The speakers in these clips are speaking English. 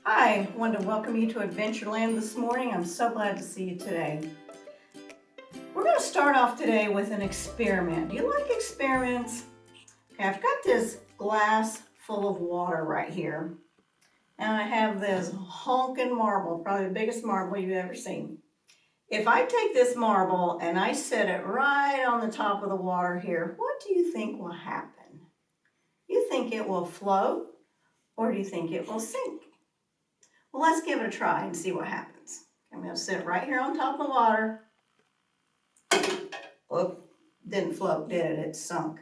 Hi, I wanted to welcome you to Adventure Land this morning. I'm so glad to see you today. We're going to start off today with an experiment. Do you like experiments? Okay, I've got this glass full of water right here. And I have this honking marble, probably the biggest marble you've ever seen. If I take this marble and I set it right on the top of the water here, what do you think will happen? You think it will float or do you think it will sink? Well, let's give it a try and see what happens. I'm going to sit right here on top of the water. Whoop, didn't float, did it? It sunk.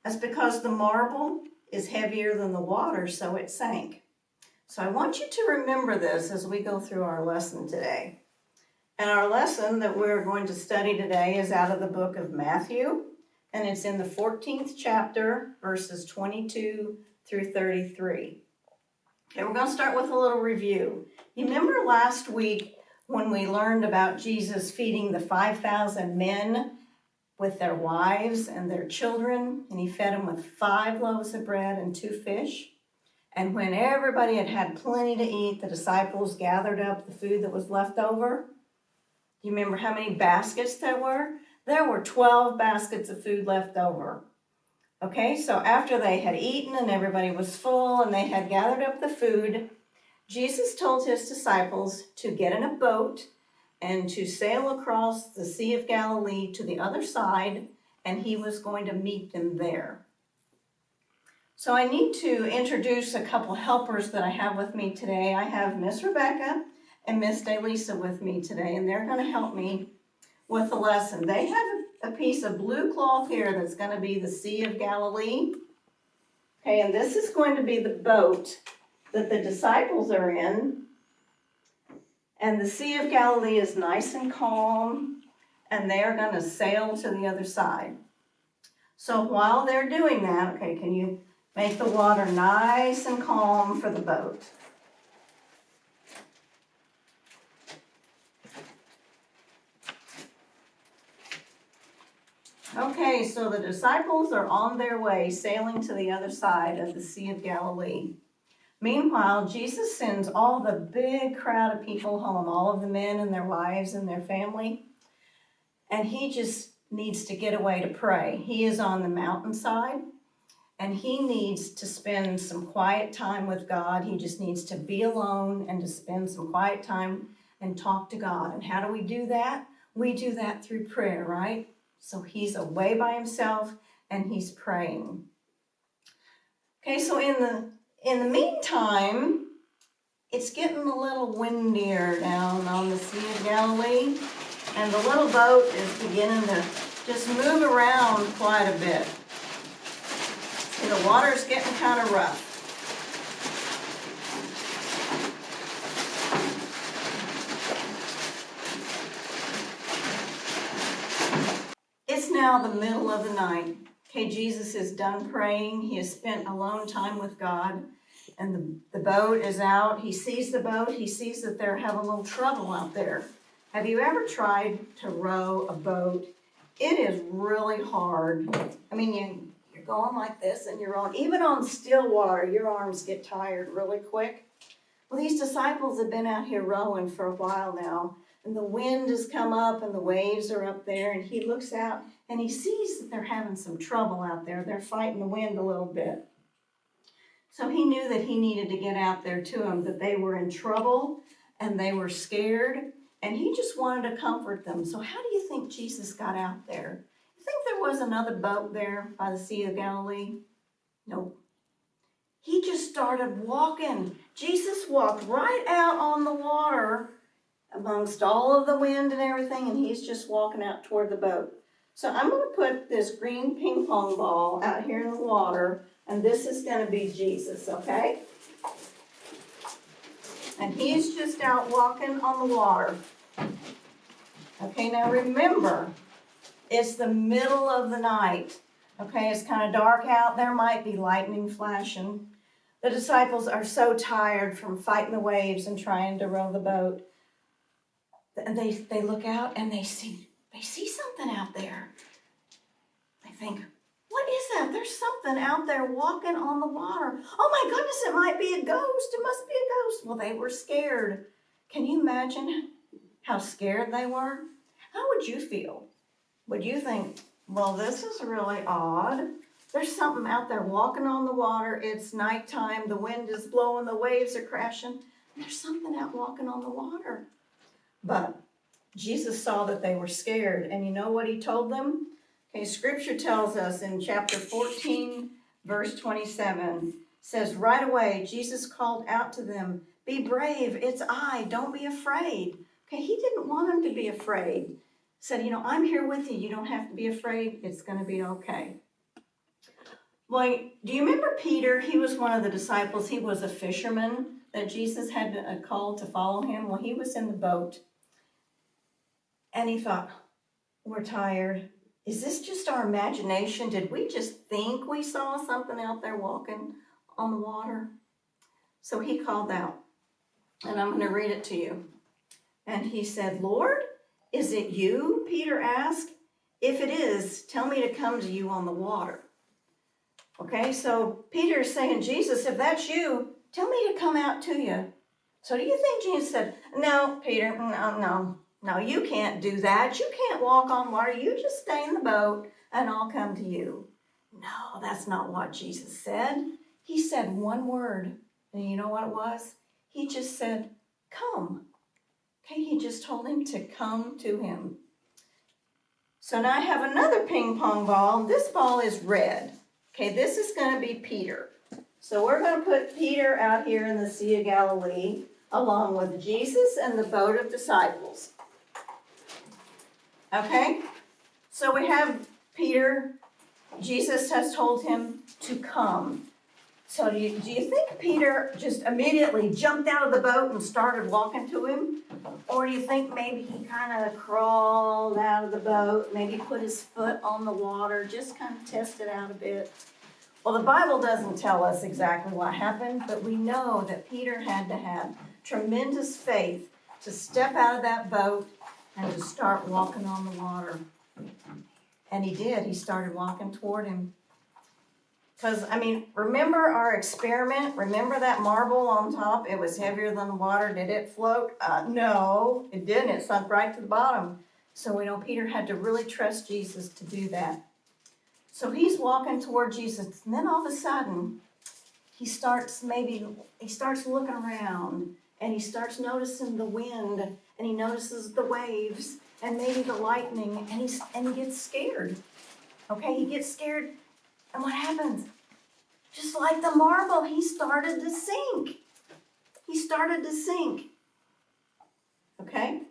That's because the marble is heavier than the water, so it sank. So I want you to remember this as we go through our lesson today. And our lesson that we're going to study today is out of the book of Matthew, and it's in the 14th chapter, verses 22 through 33. Okay, we're going to start with a little review. You remember last week when we learned about Jesus feeding the 5,000 men with their wives and their children, and he fed them with 5 loaves of bread and 2 fish? And when everybody had had plenty to eat, the disciples gathered up the food that was left over. Do you remember how many baskets there were? There were 12 baskets of food left over. Okay, so after they had eaten and everybody was full and they had gathered up the food, Jesus told his disciples to get in a boat and to sail across the Sea of Galilee to the other side, and he was going to meet them there. So I need to introduce a couple helpers that I have with me today. I have Miss Rebecca and Miss Daylisa with me today, and they're going to help me with the lesson. They have a piece of blue cloth here that's going to be the Sea of Galilee. Okay, and this is going to be the boat that the disciples are in. And the Sea of Galilee is nice and calm, and they are going to sail to the other side. So while they're doing that, okay, can you make the water nice and calm for the boat? Okay, so the disciples are on their way sailing to the other side of the Sea of Galilee. Meanwhile, Jesus sends all the big crowd of people home, all of the men and their wives and their family, and he just needs to get away to pray. He is on the mountainside, and he needs to spend some quiet time with God. He just needs to be alone and to spend some quiet time and talk to God. And how do we do that? We do that through prayer, right? So he's away by himself and he's praying. Okay, so in the meantime, it's getting a little windier down on the Sea of Galilee, and the little boat is beginning to just move around quite a bit. See, the water's getting kind of rough. It's now the middle of the night. Okay, Jesus is done praying. He has spent alone time with God, and the boat is out. He sees the boat. He sees that they're having a little trouble out there. Have you ever tried to row a boat? It is really hard. I mean, you're going like this and you're on, even on still water, your arms get tired really quick. Well, these disciples have been out here rowing for a while now, and the wind has come up and the waves are up there, and he looks out and he sees that they're having some trouble out there. They're fighting the wind a little bit. So he knew that he needed to get out there to them, that they were in trouble and they were scared, and he just wanted to comfort them. So how do you think Jesus got out there? You think there was another boat there by the Sea of Galilee? Nope. He just started walking. Jesus walked right out on the water amongst all of the wind and everything, and he's just walking out toward the boat. So I'm going to put this green ping pong ball out here in the water, and this is going to be Jesus, okay? And he's just out walking on the water. Okay, now remember, it's the middle of the night. Okay, it's kind of dark out. There might be lightning flashing. The disciples are so tired from fighting the waves and trying to row the boat. And they look out and they see something out there. They think, what is that? there's something out there walking on the water. Oh my goodness, it might be a ghost. It must be a ghost. Well, they were scared. Can you imagine how scared they were? How would you feel? Would you think, well, this is really odd. There's something out there walking on the water. It's nighttime. The wind is blowing. The waves are crashing. There's something out walking on the water. But Jesus saw that they were scared. And you know what he told them? Okay, Scripture tells us in chapter 14, verse 27, says, right away, Jesus called out to them, be brave. It's I. Don't be afraid. Okay, he didn't want them to be afraid. Said, I'm here with you. You don't have to be afraid. It's going to be okay. Well, do you remember Peter? He was one of the disciples. He was a fisherman that Jesus had called to follow him. Well, he was in the boat. And he thought, we're tired. Is this just our imagination? Did we just think we saw something out there walking on the water? So he called out. And I'm going to read it to you. And he said, Lord, is it you? Peter asked. If it is, tell me to come to you on the water. Okay, so Peter's saying, Jesus, if that's you, tell me to come out to you. So do you think Jesus said, no, Peter, no, you can't do that. You can't walk on water. You just stay in the boat and I'll come to you. No, that's not what Jesus said. He said one word. And you know what it was? He just said, come. Okay, he just told him to come to him. So now I have another ping pong ball. This ball is red. Okay, this is going to be Peter. So we're going to put Peter out here in the Sea of Galilee along with Jesus and the boat of disciples. Okay, so we have Peter. Jesus has told him to come. So do you think Peter just immediately jumped out of the boat and started walking to him? Or do you think maybe he kind of crawled out of the boat, maybe put his foot on the water, just kind of test it out a bit? Well, the Bible doesn't tell us exactly what happened, but we know that Peter had to have tremendous faith to step out of that boat and to start walking on the water. And he did. He started walking toward him. Because, remember our experiment? Remember that marble on top? It was heavier than the water. Did it float? No, it didn't. It sunk right to the bottom. So we know Peter had to really trust Jesus to do that. So he's walking toward Jesus. And then all of a sudden, he starts looking around. And he starts noticing the wind. And he notices the waves. And maybe the lightning. And he gets scared. Okay, he gets scared. And what happens? Just like the marble, he started to sink. He started to sink. Okay?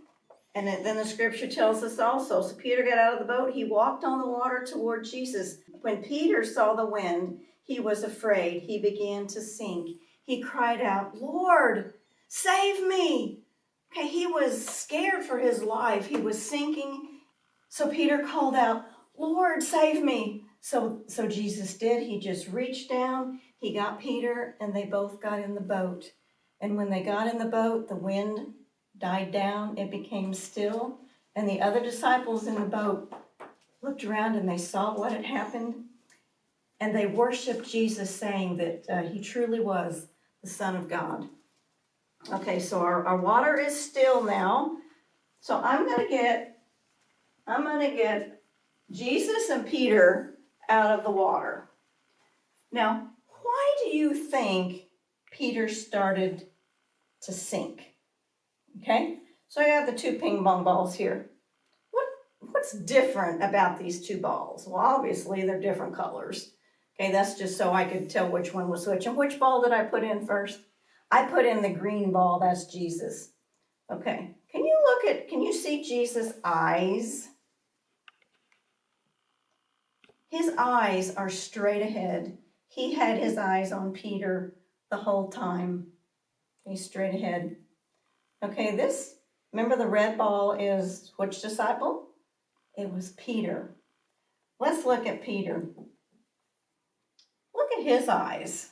And then the scripture tells us also, so Peter got out of the boat. He walked on the water toward Jesus. When Peter saw the wind, he was afraid. He began to sink. He cried out, Lord, save me. Okay, he was scared for his life. He was sinking. So Peter called out, Lord, save me. So Jesus did. He just reached down, he got Peter, and they both got in the boat. And when they got in the boat, the wind died down, it became still, and the other disciples in the boat looked around and they saw what had happened, and they worshiped Jesus, saying that he truly was the Son of God. Okay, so our water is still now. So I'm going to get Jesus and Peter out of the water. Now, why do you think Peter started to sink? Okay, so I have the two ping pong balls here. What's different about these two balls? Well, obviously they're different colors. Okay, that's just so I could tell which one was which. And which ball did I put in first? I put in the green ball, that's Jesus. Okay, can you see Jesus' eyes? His eyes are straight ahead. He had his eyes on Peter the whole time. He's straight ahead. Okay, remember the red ball is which disciple? It was Peter. Let's look at Peter. Look at his eyes.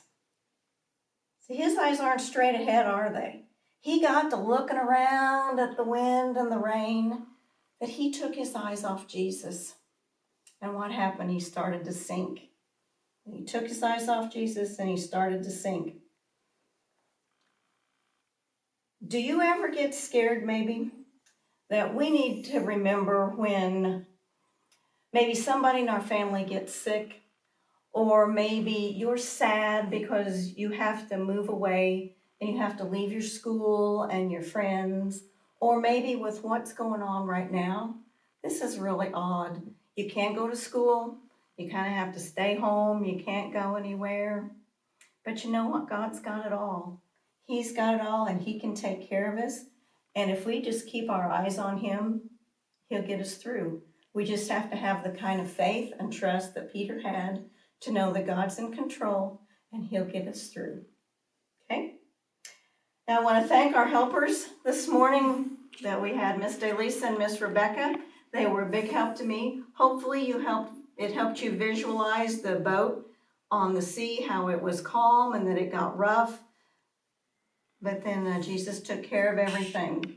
See, his eyes aren't straight ahead, are they? He got to looking around at the wind and the rain, but he took his eyes off Jesus. And what happened? He started to sink. He took his eyes off Jesus and he started to sink. Do you ever get scared maybe? That we need to remember when maybe somebody in our family gets sick, or maybe you're sad because you have to move away and you have to leave your school and your friends, or maybe with what's going on right now, this is really odd. You can't go to school, you kind of have to stay home, you can't go anywhere. But you know what? God's got it all. He's got it all and he can take care of us. And if we just keep our eyes on him, he'll get us through. We just have to have the kind of faith and trust that Peter had to know that God's in control and he'll get us through. Okay? Now I want to thank our helpers this morning that we had, Miss Delisa and Miss Rebecca. They were a big help to me. Hopefully it helped you visualize the boat on the sea, how it was calm and that it got rough. But then Jesus took care of everything.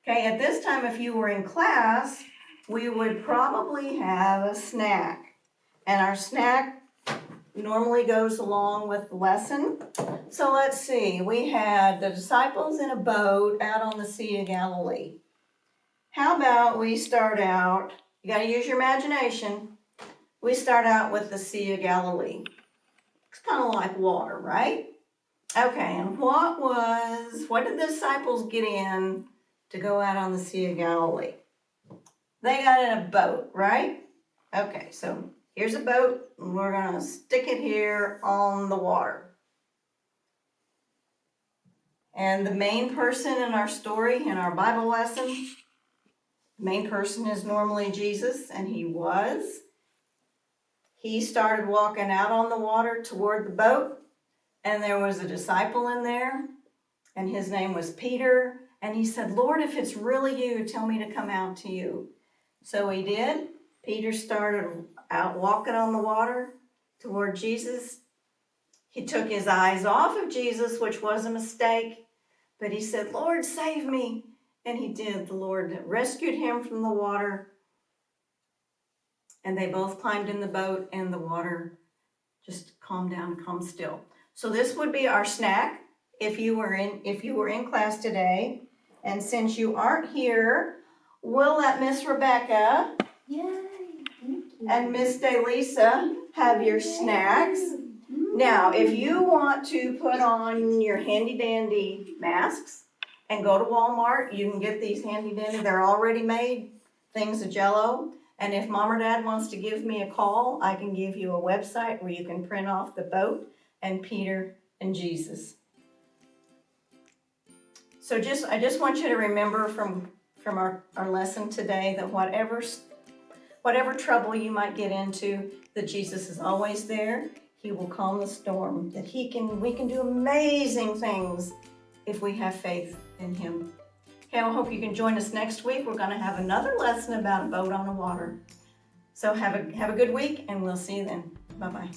Okay, at this time, if you were in class, we would probably have a snack. And our snack normally goes along with the lesson. So let's see, we had the disciples in a boat out on the Sea of Galilee. How about we start out, you got to use your imagination. We start out with the Sea of Galilee. It's kind of like water, right? Okay, and what did the disciples get in to go out on the Sea of Galilee? They got in a boat, right? Okay, so here's a boat, and we're going to stick it here on the water. And the main person in our story, in our Bible lesson, the main person is normally Jesus, and he started walking out on the water toward the boat, and there was a disciple in there, and his name was Peter, and he said, Lord, if it's really you, tell me to come out to you. So he did. Peter started out walking on the water toward Jesus. He took his eyes off of Jesus, which was a mistake, but he said, Lord, save me. And he did. The Lord rescued him from the water, and they both climbed in the boat, and the water just calmed down, calmed still. So this would be our snack if you were in class today. And since you aren't here, we'll let Miss Rebecca and Miss Delisa have your snacks. Now, if you want to put on your handy dandy masks and go to Walmart, you can get these handy dandy. They're already made, things of Jell-O. And if Mom or Dad wants to give me a call, I can give you a website where you can print off the boat and Peter and Jesus. So I just want you to remember from our lesson today that whatever trouble you might get into, that Jesus is always there. He will calm the storm, that we can do amazing things if we have faith in him. Okay, I hope you can join us next week. We're going to have another lesson about a boat on the water. So have a good week, and we'll see you then. Bye-bye.